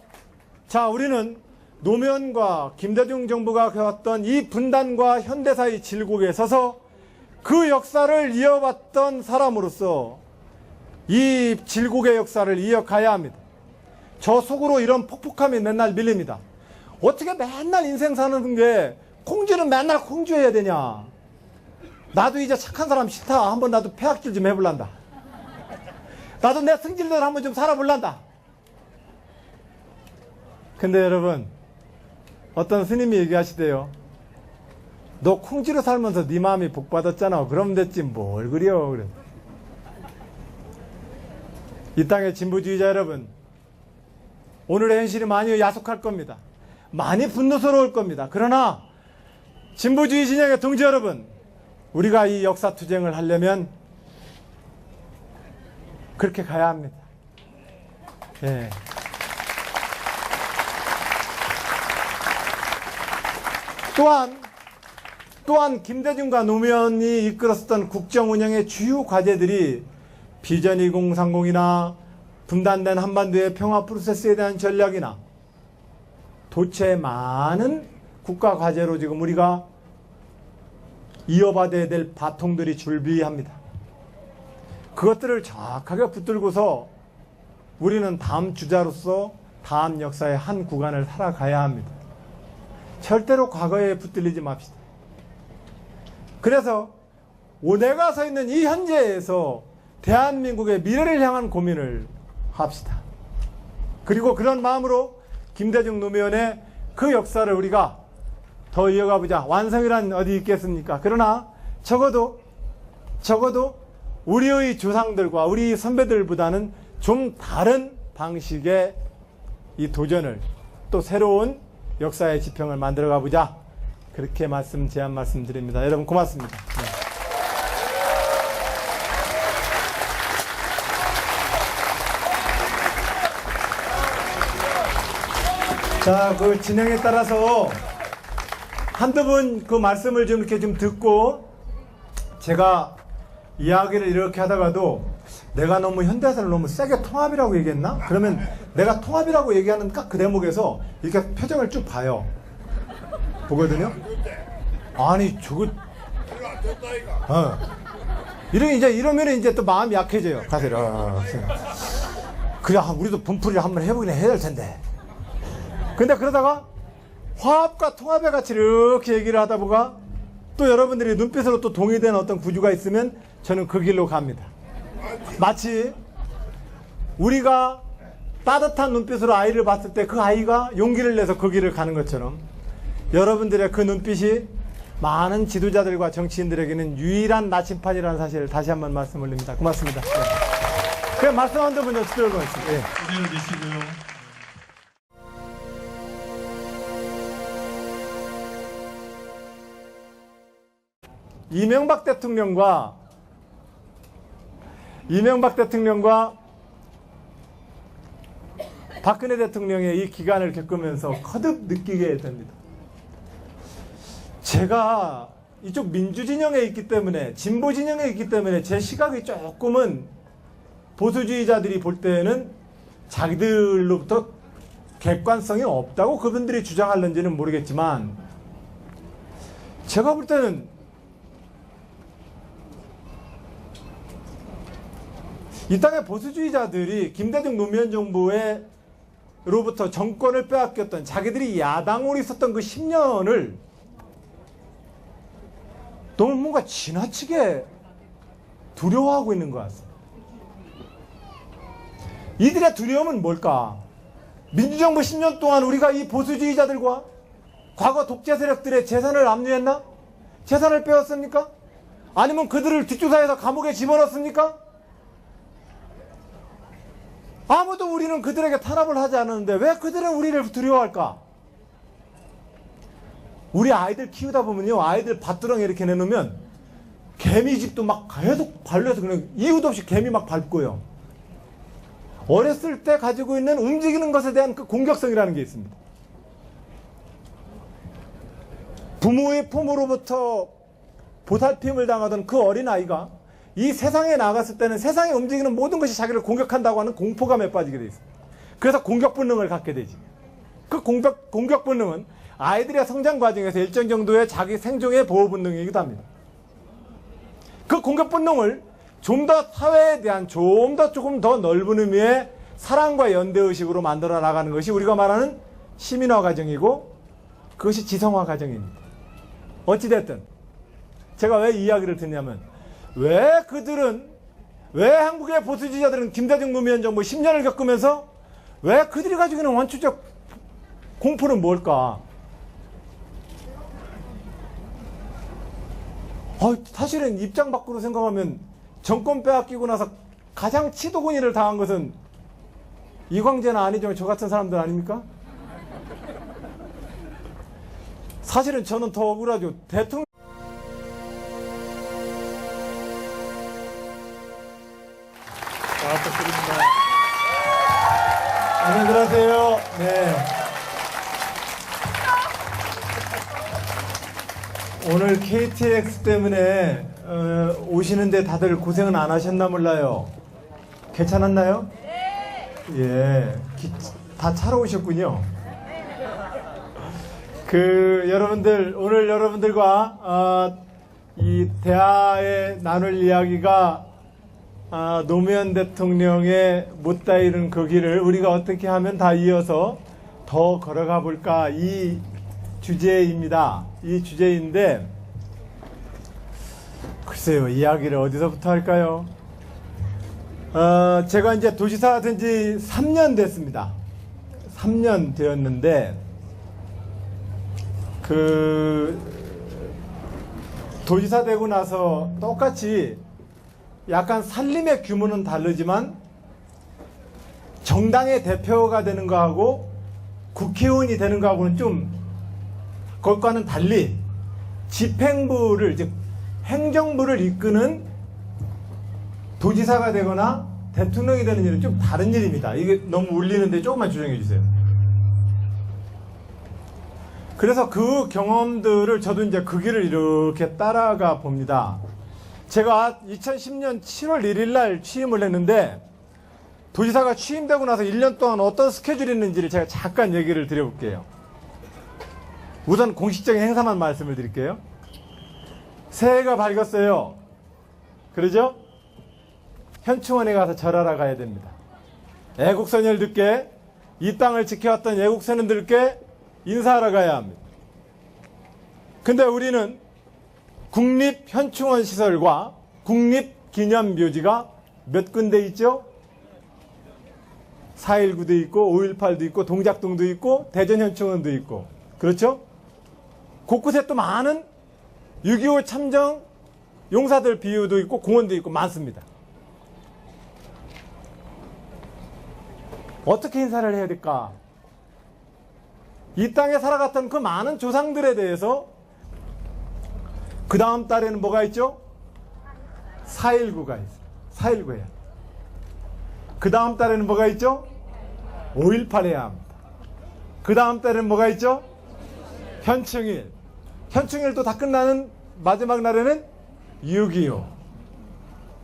자, 우리는 노무현과 김대중 정부가 겪었던 이 분단과 현대사의 질곡에 서서 그 역사를 이어봤던 사람으로서 이 질곡의 역사를 이어가야 합니다. 저 속으로 이런 폭폭함이 맨날 밀립니다. 어떻게 맨날 인생 사는 게 콩쥐는 맨날 콩쥐해야 되냐. 나도 이제 착한 사람 싫다. 한번 나도 폐악질 좀 해볼란다. 나도 내 승질대로 한번 좀 살아볼란다. 근데 여러분, 어떤 스님이 얘기하시대요. 너 콩쥐로 살면서 네 마음이 복받았잖아. 그럼 됐지 뭘 그려. 그래. 이 땅의 진보주의자 여러분, 오늘의 현실이 많이 야속할 겁니다. 많이 분노스러울 겁니다. 그러나 진보주의 진영의 동지 여러분, 우리가 이 역사 투쟁을 하려면 그렇게 가야 합니다. 예. 또한 김대중과 노무현이 이끌었던 국정 운영의 주요 과제들이 비전 2030이나 분단된 한반도의 평화 프로세스에 대한 전략이나 도처의 많은 국가 과제로 지금 우리가 이어받아야 될 바통들이 줄비합니다. 그것들을 정확하게 붙들고서 우리는 다음 주자로서 다음 역사의 한 구간을 살아가야 합니다. 절대로 과거에 붙들리지 맙시다. 그래서 내가 서 있는 이 현재에서 대한민국의 미래를 향한 고민을 합시다. 그리고 그런 마음으로 김대중 노무현의 그 역사를 우리가 더 이어가보자. 완성이란 어디 있겠습니까? 그러나 적어도 우리의 조상들과 우리 선배들보다는 좀 다른 방식의 이 도전을, 또 새로운 역사의 지평을 만들어 가보자. 그렇게 제안 말씀드립니다. 여러분 고맙습니다. 네. 자, 그 진행에 따라서 한두 분 그 말씀을 좀 이렇게 좀 듣고 제가 이야기를 이렇게 하다가도 내가 너무 현대사를 너무 세게 통합이라고 얘기했나? 그러면 내가 통합이라고 얘기하는 딱 그 대목에서 이렇게 표정을 쭉 봐요. 보거든요. 아니 저거 이러면 이제 또 마음이 약해져요. 가세요. 그래 우리도 분풀이를 한번 해보긴 해야 될 텐데. 근데 그러다가 화합과 통합의 가치를 이렇게 얘기를 하다 보가 또 여러분들이 눈빛으로 또 동의되는 어떤 구조가 있으면 저는 그 길로 갑니다. 마치 우리가 따뜻한 눈빛으로 아이를 봤을 때 그 아이가 용기를 내서 그 길을 가는 것처럼 여러분들의 그 눈빛이 많은 지도자들과 정치인들에게는 유일한 나침판이라는 사실을 다시 한번 말씀 올립니다. 고맙습니다. 네. 그냥 말씀한 분 먼저 들어오고 있습니다. 예. 고개를 드시고요. 이명박 대통령과 박근혜 대통령의 이 기간을 겪으면서 거듭 느끼게 됩니다. 제가 이쪽 민주진영에 있기 때문에, 진보진영에 있기 때문에 제 시각이 조금은 보수주의자들이 볼 때는 자기들로부터 객관성이 없다고 그분들이 주장하는지는 모르겠지만 제가 볼 때는 이 땅의 보수주의자들이 김대중 노무현 정부로부터 정권을 빼앗겼던, 자기들이 야당으로 있었던 그 10년을 너무 뭔가 지나치게 두려워하고 있는 것 같습니다. 이들의 두려움은 뭘까? 민주정부 10년 동안 우리가 이 보수주의자들과 과거 독재 세력들의 재산을 압류했나? 재산을 빼앗습니까? 아니면 그들을 뒷조사해서 감옥에 집어넣습니까? 아무도 우리는 그들에게 탄압을 하지 않았는데 왜 그들은 우리를 두려워할까? 우리 아이들 키우다 보면요, 아이들 밭두렁에 이렇게 내놓으면 개미집도 막 계속 발려서 그냥 이유도 없이 개미 막 밟고요. 어렸을 때 가지고 있는 움직이는 것에 대한 그 공격성이라는 게 있습니다. 부모의 품으로부터 보살핌을 당하던 그 어린아이가 이 세상에 나갔을 때는 세상에 움직이는 모든 것이 자기를 공격한다고 하는 공포감에 빠지게 돼 있습니다. 그래서 공격 본능을 갖게 되지. 그 공격 본능은 아이들의 성장 과정에서 일정 정도의 자기 생존의 보호 본능이기도 합니다. 그 공격 본능을 좀 더 사회에 대한 조금 더 넓은 의미의 사랑과 연대의식으로 만들어 나가는 것이 우리가 말하는 시민화 과정이고 그것이 지성화 과정입니다. 어찌됐든 제가 왜 이 이야기를 듣냐면 왜 한국의 보수지자들은 김대중 노무현 정부 10년을 겪으면서 왜 그들이 가지고 있는 원초적 공포는 뭘까? 사실은 입장 밖으로 생각하면 정권 빼앗기고 나서 가장 치도군이를 당한 것은 이광재나 안희정 저 같은 사람들 아닙니까? 사실은 저는 더 억울하죠. 대통령 안녕들 하세요. 네. 오늘 KTX 때문에 오시는데 다들 고생은 안 하셨나 몰라요. 괜찮았나요? 네. 예, 다 차로 오셨군요. 오늘 여러분들과 이 대화에 나눌 이야기가 노무현 대통령의 못다 이룬 그 길을 우리가 어떻게 하면 다 이어서 더 걸어가 볼까, 이 주제입니다. 이 주제인데 글쎄요, 이야기를 어디서부터 할까요? 제가 이제 도지사 된 지 3년 됐습니다. 3년 되었는데 도지사 되고 나서 똑같이 약간 살림의 규모는 다르지만 정당의 대표가 되는 거하고 국회의원이 되는 거하고는 좀 그것과는 달리 집행부를, 즉 행정부를 이끄는 도지사가 되거나 대통령이 되는 일은 좀 다른 일입니다. 이게 너무 울리는데 조금만 조정해 주세요. 그래서 그 경험들을 저도 이제 그 길을 이렇게 따라가 봅니다. 제가 2010년 7월 1일 날 취임을 했는데 도지사가 취임되고 나서 1년 동안 어떤 스케줄이 있는지를 제가 잠깐 얘기를 드려볼게요. 우선 공식적인 행사만 말씀을 드릴게요. 새해가 밝았어요. 그러죠? 현충원에 가서 절하러 가야 됩니다. 애국선열들께, 이 땅을 지켜왔던 애국선원들께 인사하러 가야 합니다. 근데 우리는 국립현충원 시설과 국립기념묘지가 몇 군데 있죠? 4.19도 있고 5.18도 있고 동작동도 있고 대전현충원도 있고, 그렇죠? 곳곳에 또 많은 6.25 참정 용사들 비유도 있고 공원도 있고 많습니다. 어떻게 인사를 해야 될까? 이 땅에 살아갔던 그 많은 조상들에 대해서 그 다음 달에는 뭐가 있죠? 4.19가 있어요. 4.19 해야. 그 다음 달에는 뭐가 있죠? 5.18 해야 합니다. 그 다음 달에는 뭐가 있죠? 현충일. 현충일도 다 끝나는 마지막 날에는 6.25.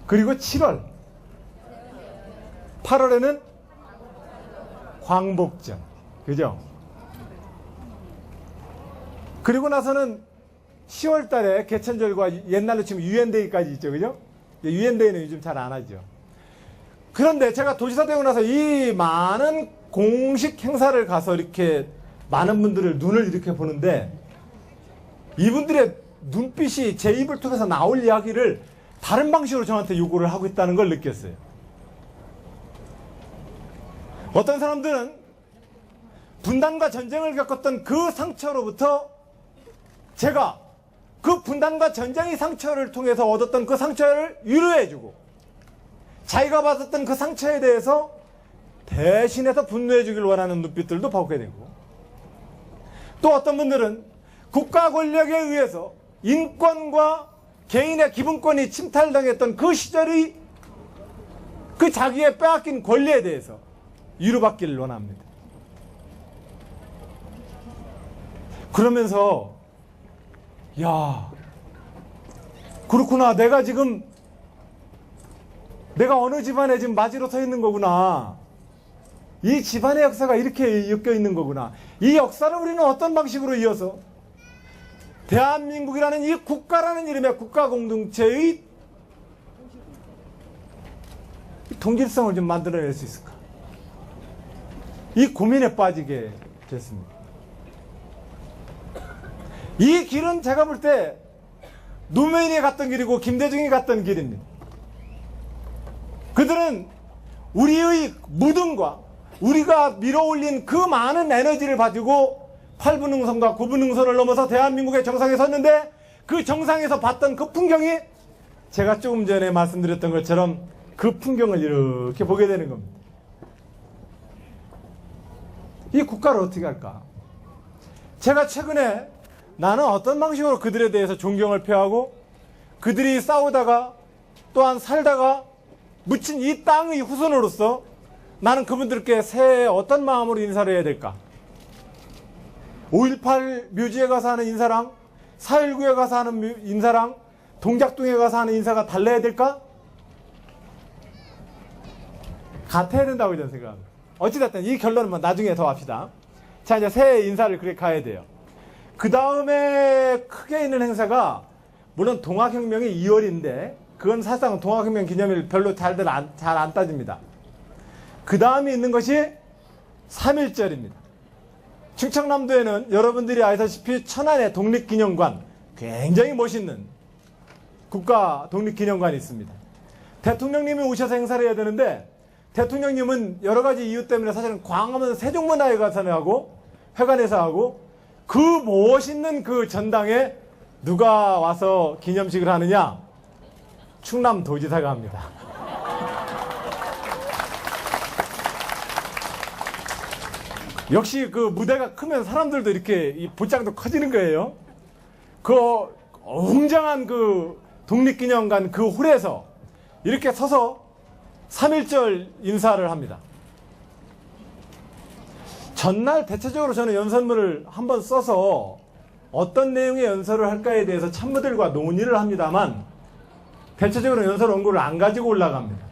그리고 7월. 8월에는 광복절. 그죠? 그리고 나서는 10월 달에 개천절과 옛날로 치면 유엔데이까지 있죠. 그죠? 유엔데이는 요즘 잘 안 하죠. 그런데 제가 도지사 되고 나서 이 많은 공식 행사를 가서 이렇게 많은 분들을 눈을 이렇게 보는데 이분들의 눈빛이 제 입을 통해서 나올 이야기를 다른 방식으로 저한테 요구를 하고 있다는 걸 느꼈어요. 어떤 사람들은 분단과 전쟁을 겪었던 그 상처로부터 제가 그 분단과 전쟁의 상처를 통해서 얻었던 그 상처를 위로해주고 자기가 받았던 그 상처에 대해서 대신해서 분노해주길 원하는 눈빛들도 보게 되고, 또 어떤 분들은 국가 권력에 의해서 인권과 개인의 기본권이 침탈당했던 그 시절의 그 자기의 빼앗긴 권리에 대해서 위로받기를 원합니다. 그러면서 야, 그렇구나. 내가 어느 집안에 지금 맞이로 서 있는 거구나. 이 집안의 역사가 이렇게 엮여 있는 거구나. 이 역사를 우리는 어떤 방식으로 이어서 대한민국이라는 이 국가라는 이름의 국가 공동체의 동질성을 좀 만들어낼 수 있을까? 이 고민에 빠지게 됐습니다. 이 길은 제가 볼 때 노무현이 갔던 길이고 김대중이 갔던 길입니다. 그들은 우리의 무덤과 우리가 밀어올린 그 많은 에너지를 가지고 8분응선과 9분응선을 넘어서 대한민국의 정상에 섰는데 그 정상에서 봤던 그 풍경이 제가 조금 전에 말씀드렸던 것처럼 그 풍경을 이렇게 보게 되는 겁니다. 이 국가를 어떻게 할까? 제가 최근에 나는 어떤 방식으로 그들에 대해서 존경을 표하고 그들이 싸우다가 또한 살다가 묻힌 이 땅의 후손으로서 나는 그분들께 새해 어떤 마음으로 인사를 해야 될까? 5.18 묘지에 가서 하는 인사랑 4.19에 가서 하는 인사랑 동작동에 가서 하는 인사가 달라야 될까? 같아야 된다고 저는 생각합니다. 어찌됐든 이 결론은 나중에 더 합시다. 자, 이제 새해 인사를 그렇게 가야 돼요. 그 다음에 크게 있는 행사가 물론 동학혁명이 2월인데 그건 사실상 동학혁명 기념일 별로 잘 안 따집니다. 그 다음에 있는 것이 3.1절입니다. 충청남도에는 여러분들이 아시다시피 천안의 독립기념관, 굉장히 멋있는 국가 독립기념관이 있습니다. 대통령님이 오셔서 행사를 해야 되는데 대통령님은 여러 가지 이유 때문에 사실은 광화문 세종문화회관에서 하고 회관에서 하고 그 멋있는 그 전당에 누가 와서 기념식을 하느냐? 충남도지사가 합니다. 역시 그 무대가 크면 사람들도 이렇게 이 보장도 커지는 거예요. 그 웅장한 그 독립기념관 그 홀에서 이렇게 서서 3.1절 인사를 합니다. 전날 대체적으로 저는 연설문을 한번 써서 어떤 내용의 연설을 할까에 대해서 참모들과 논의를 합니다만 대체적으로 연설 원고를 안 가지고 올라갑니다.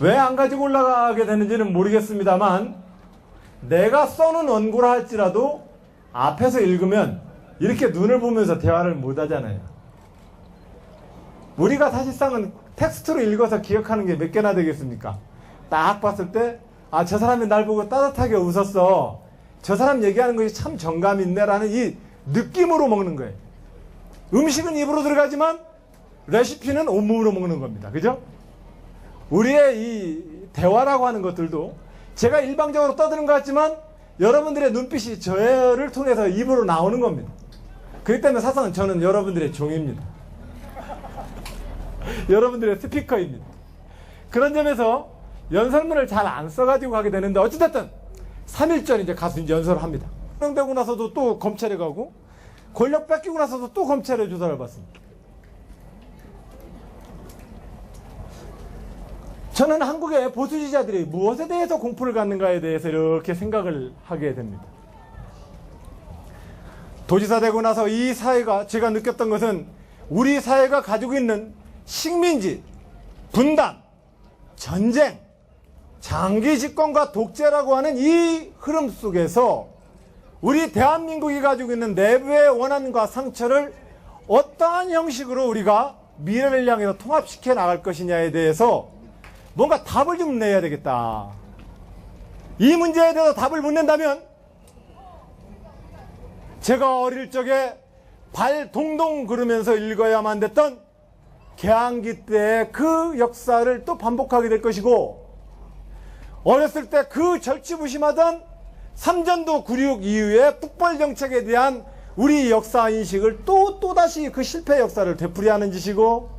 왜 안 가지고 올라가게 되는지는 모르겠습니다만 내가 써놓은 원고라 할지라도 앞에서 읽으면 이렇게 눈을 보면서 대화를 못 하잖아요. 우리가 사실상은 텍스트로 읽어서 기억하는 게 몇 개나 되겠습니까? 딱 봤을 때 아, 저 사람이 날 보고 따뜻하게 웃었어. 저 사람 얘기하는 것이 참 정감 있네라는 이 느낌으로 먹는 거예요. 음식은 입으로 들어가지만 레시피는 온몸으로 먹는 겁니다. 그죠? 우리의 이 대화라고 하는 것들도 제가 일방적으로 떠드는 것 같지만 여러분들의 눈빛이 저를 통해서 입으로 나오는 겁니다. 그렇기 때문에 사실은 저는 여러분들의 종입니다. 여러분들의 스피커입니다. 그런 점에서 연설문을 잘 안 써가지고 가게 되는데 어찌됐든 3.1절 이제 가서 이제 연설을 합니다. 되고 나서도 또 검찰에 가고 권력 뺏기고 나서도 또 검찰에 조사를 받습니다. 저는 한국의 보수지자들이 무엇에 대해서 공포를 갖는가에 대해서 이렇게 생각을 하게 됩니다. 도지사 되고 나서 이 사회가 제가 느꼈던 것은 우리 사회가 가지고 있는 식민지, 분단, 전쟁, 장기 집권과 독재라고 하는 이 흐름 속에서 우리 대한민국이 가지고 있는 내부의 원한과 상처를 어떠한 형식으로 우리가 미래를 향해서 통합시켜 나갈 것이냐에 대해서 뭔가 답을 좀 내야 되겠다. 이 문제에 대해서 답을 못 낸다면 제가 어릴 적에 발 동동 구르면서 읽어야만 됐던 개항기 때의 그 역사를 또 반복하게 될 것이고 어렸을 때 그 절치부심하던 삼전도 9.6 이후의 북벌정책에 대한 우리 역사인식을 또다시 그 실패 역사를 되풀이하는 짓이고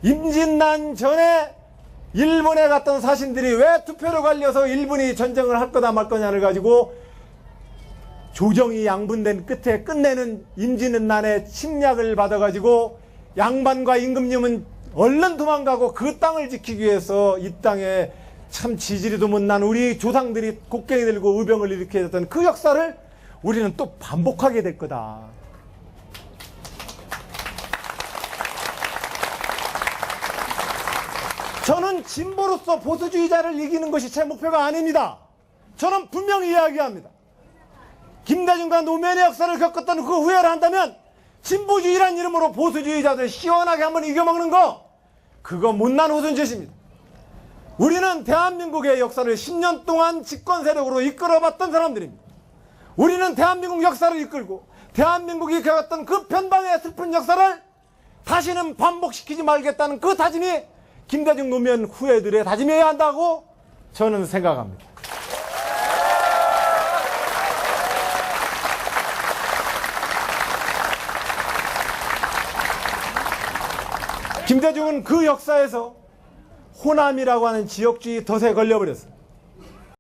임진난 전에 일본에 갔던 사신들이 왜 투표를 갈려서 일본이 전쟁을 할 거다 말 거냐를 가지고 조정이 양분된 끝에 끝내는 임진왜란의 침략을 받아가지고 양반과 임금님은 얼른 도망가고 그 땅을 지키기 위해서 이 땅에 참 지지리도 못난 우리 조상들이 곡괭이 들고 의병을 일으켜야 했던 그 역사를 우리는 또 반복하게 될 거다. 저는 진보로서 보수주의자를 이기는 것이 제 목표가 아닙니다. 저는 분명히 이야기합니다. 김대중과 노무현의 역사를 겪었던 그 후회를 한다면 진보주의란 이름으로 보수주의자들 시원하게 한번 이겨먹는 거, 그거 못난 후손짓입니다. 우리는 대한민국의 역사를 10년 동안 집권 세력으로 이끌어봤던 사람들입니다. 우리는 대한민국 역사를 이끌고 대한민국이 겪었던 그 편방의 슬픈 역사를 다시는 반복시키지 말겠다는 그 다짐이 김대중 노무현 후예들의 다짐이어야 한다고 저는 생각합니다. 김대중은 그 역사에서 호남이라고 하는 지역주의 덫에 걸려버렸어요.